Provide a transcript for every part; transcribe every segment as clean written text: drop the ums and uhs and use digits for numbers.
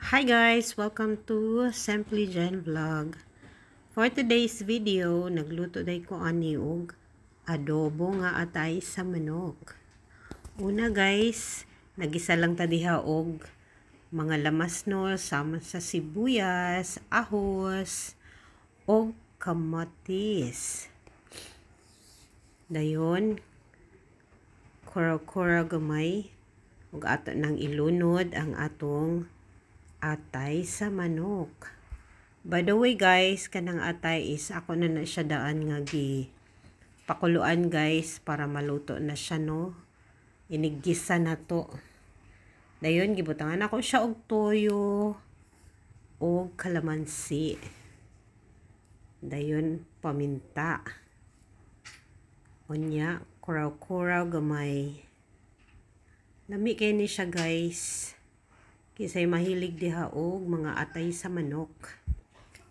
Hi guys! Welcome to Simply Jen Vlog. For today's video, nagluto day ko ani og adobo nga atay sa manok. Una guys, nagisa lang ta diha og mga lamas no sama sa sibuyas, ahos, og kamatis. Dayon, kura-kura gamay ug ato nang ilunod ang atong atay sa manok. By the way guys, kanang atay is ako na siya daan nga pakuluan guys para maluto na siya no. Inigisa na to. Dayon gibutangan ako siya og toyo og kalamansi. Dayon paminta. Unya, kuraw-kuraw gamay. Lami kay ni siya guys. Kisay mahilig diha og mga atay sa manok.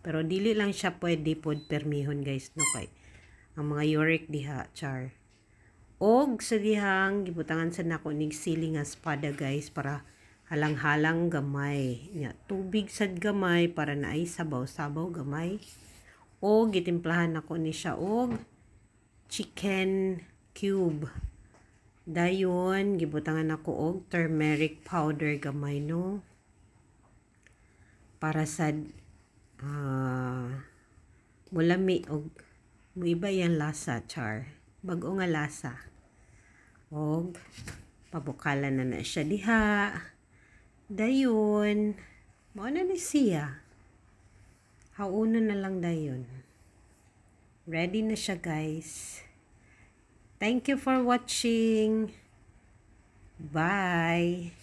Pero dili lang siya pwede pod permihon guys no kay ang mga yorick diha char. Og sa dihang gibutangan sa nako nig sili nga espada guys para halang-halang gamay. Nya tubig sad gamay para naay sabaw-sabaw gamay. Og gitimplahan nako ni siya og chicken cube. Dayon, gibutangan ako og turmeric powder gamay no. Para sa mulami og muiba yang lasa char. Bag-o nga lasa. Og pabukalan na siya diha. Dayon, mao na ni siya. Hauno na lang dayon. Ready na siya guys. Thank you for watching. Bye.